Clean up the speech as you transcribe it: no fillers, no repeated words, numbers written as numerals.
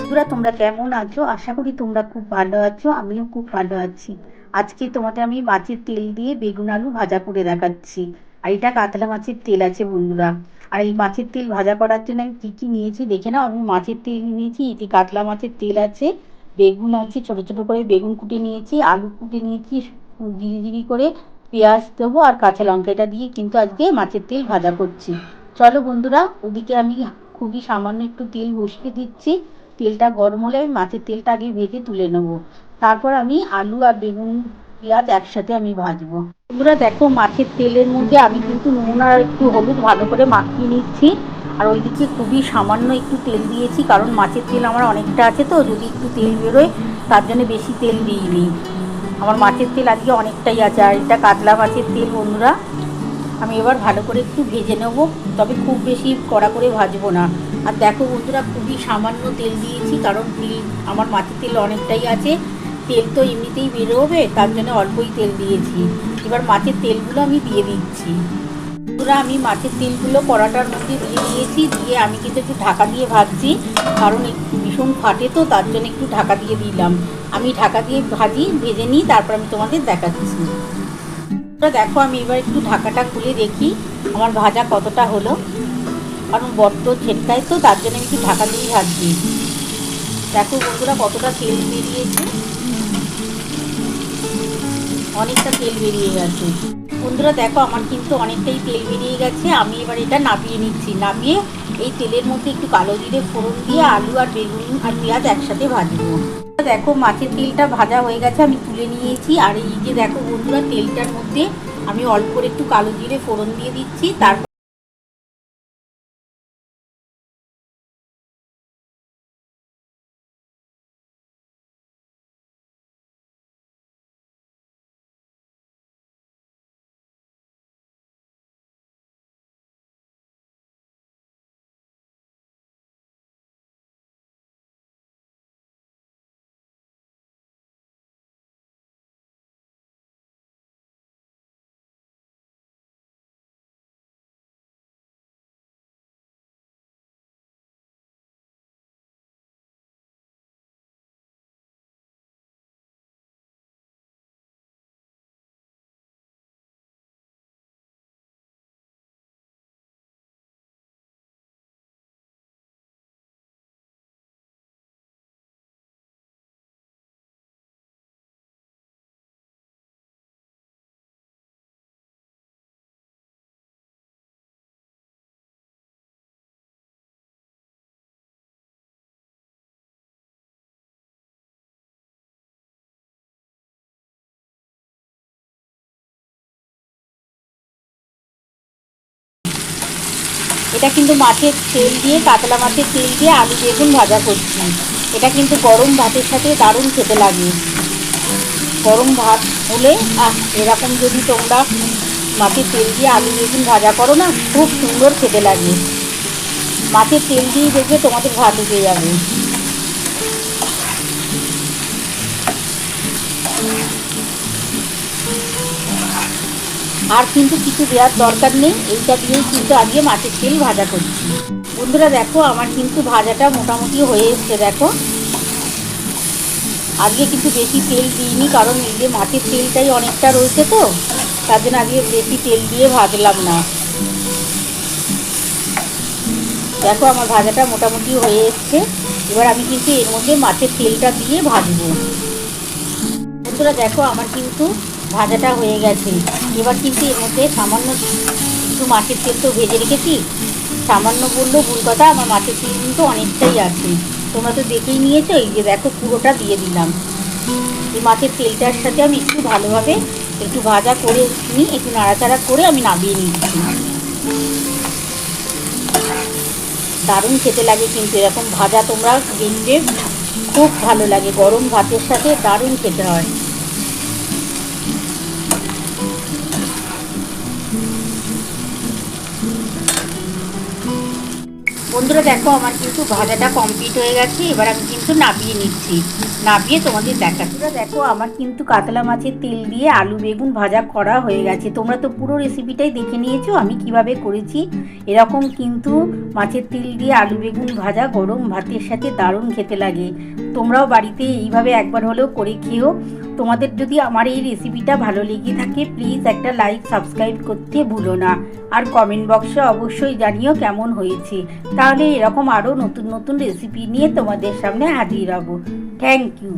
বন্ধুরা, তোমরা কেমন আছো? আশা করি তোমরা খুব ভালো আছো। আমিও খুব ভালো আছি। আজকে তোমাদের আমি মাছের তেল দিয়ে বেগুন আলু ভাজা করে দেখাচ্ছি। আর এটা কাতলা মাছের তেল আছে বন্ধুরা। আর এই মাছের তেল ভাজা করার জন্য আমি কী কী নিয়েছি দেখে নাও। আমি মাছের তেল নিয়েছি, এটি কাতলা মাছের তেল আছে, বেগুন আছে, ছোটো ছোটো করে বেগুন কুটে নিয়েছি, আলু কুটে নিয়েছি, জিরি করে পেঁয়াজ দেবো আর কাঁচা লঙ্কা। এটা দিয়ে কিন্তু আজকে মাছের তেল ভাজা করছি। চলো বন্ধুরা, ওদিকে আমি খুবই সামান্য একটু তেল বসিয়ে দিচ্ছি। তেলটা গরম হলে আমি মাছের তেলটা আগে ভেজে তুলে নেবো। তারপর আমি আলু আর বেগুন পেঁয়াজ একসাথে আমি ভাজবো। বন্ধুরা দেখো, মাছের তেলের মধ্যে আমি কিন্তু নুন আর একটু হলুদ ভালো করে মাখিয়ে নিচ্ছি। আর ওইদিকে খুবই সামান্য একটু তেল দিয়েছি, কারণ মাছের তেল আমার অনেকটা আছে, তো যদি একটু তেল বেরোয় তার জন্য বেশি তেল দিইনি। আমার মাছের তেল আজকে অনেকটাই আছে। আর এটা কাতলা মাছের তেল বন্ধুরা। আমি এবার ভালো করে একটু ভেজে নেবো, তবে খুব বেশি কড়া করে ভাজবো না। আর দেখো বন্ধুরা, খুবই সামান্য তেল দিয়েছি, কারণ তেল আমার মাছের তেল অনেকটাই আছে। তেল তো এমনিতেই বেরোবে, তার জন্য অল্পই তেল দিয়েছি। এবার মাছের তেলগুলো আমি দিয়ে দিচ্ছি। বন্ধুরা, আমি মাছের তেলগুলো কড়াটার মধ্যে দিয়ে দিয়েছি, দিয়ে আমি কিন্তু একটু ঢাকা দিয়ে ভাজছি, কারণ একটু ভীষণ ফাটে, তো তার জন্য একটু ঢাকা দিয়ে দিলাম। আমি ঢাকা দিয়ে ভেজে নিই, তারপর আমি তোমাদের দেখাচ্ছি। দেখো, আমি এবার একটু ঢাকাটা খুলে দেখি আমার ভাজা কতটা হলো, কারণ বড্ড ছেটকায়, তো তার জন্য আমি একটু ঢাকা দিয়ে ভাজছি। দেখো বন্ধুরা, কতটা তেল বেরিয়েছে, অনেকটা তেল বেরিয়ে গেছে। বন্ধুরা দেখো, আমার কিন্তু অনেকটাই তেল বেরিয়ে গেছে। আমি এবার এটা নামিয়ে নিচ্ছি। নামিয়ে এই তেলের মধ্যে একটু কালো জিরে ফোড়ন দিয়ে আলু আর বেগুন আর পেঁয়াজ একসাথে ভাজবো। দেখো, মাছের তেলটা ভাজা হয়ে গেছে, আমি তুলে নিয়েছি। আর এই যে দেখো বন্ধুরা, তেলটার মধ্যে আমি অল্প করে একটু কালো জিরে ফোড়ন দিয়ে দিচ্ছি। তারপর এটা কিন্তু মাছের তেল দিয়ে, কাতলা মাছের তেল দিয়ে আলু বেগুন ভাজা করছি। এটা কিন্তু গরম ভাতের সাথে দারুণ খেতে লাগে। গরম ভাত হলে এরকম যদি তোমরা মাছের তেল দিয়ে আলু বেগুন ভাজা করো না, খুব সুন্দর খেতে লাগে। মাছের তেল দিয়ে দেখবে তোমাদের ভাত উঠে যাবে। আর কিন্তু কিছু দেওয়ার দরকার নেই, এইটা দিয়েই কিন্তু আজকে মাছের তেল ভাজা করছি। বন্ধুরা দেখো, আমার কিন্তু ভাজাটা মোটামুটি হয়ে এসছে। দেখো, আজকে কিন্তু বেশি তেল দিইনি, কারণ এই যে মাছের তেলটাই অনেকটা রয়েছে, তো তার জন্য আজকে বেশি তেল দিয়ে ভাজলাম না। দেখো, আমার ভাজাটা মোটামুটি হয়ে এসছে। এবার আমি কিন্তু এর মধ্যে মাছের তেলটা দিয়ে ভাজবো। বন্ধুরা দেখো, আমার কিন্তু ভাজাটা হয়ে গেছে। এবার কিন্তু এর মধ্যে সামান্য একটু মাছের তেল তো ভেজে রেখেছি, সামান্য বললেও ভুল কথা, আমার মাছের তেল কিন্তু অনেকটাই আছে। তোমরা তো দেখেই নিয়েছো, এই যে দেখো পুরোটা দিয়ে দিলাম। এই মাছের তেলটার সাথে আমি একটু ভালোভাবে একটু ভাজা করে নিই, একটু নাড়াচাড়া করে আমি নামিয়ে নিচ্ছি। দারুণ খেতে লাগে কিন্তু এরকম ভাজা, তোমরা দেখবে খুব ভালো লাগে, গরম ভাতের সাথে দারুণ খেতে হয়। বন্ধুরা দেখো আমার কিন্তু ভাজাটা কমপ্লিট হয়ে গেছে, এবার আমি কিন্তু নাবিয়ে নিচ্ছি। নাবিয়ে তোমাদের দেখাচ্ছি। দেখো আমার কিন্তু কাতলা মাছের তেল দিয়ে আলু বেগুন ভাজা করা হয়ে গেছে। তোমরা তো পুরো রেসিপিটাই দেখে নিয়েছো আমি কিভাবে করেছি। এরকম কিন্তু মাছের তেল দিয়ে আলু বেগুন ভাজা গরম ভাতের সাথে দারুণ খেতে লাগে। তোমরাও বাড়িতে এইভাবে একবার হলেও করে খেও। তোমাদের যদি আমার এই রেসিপিটা ভালো লেগে থাকে প্লিজ একটা লাইক সাবস্ক্রাইব করতে ভুলো না। আর কমেন্ট বক্সে অবশ্যই জানিও কেমন হয়েছে। তাহলে এরকম আরও নতুন নতুন রেসিপি নিয়ে তোমাদের সামনে হাজির হব। Thank you.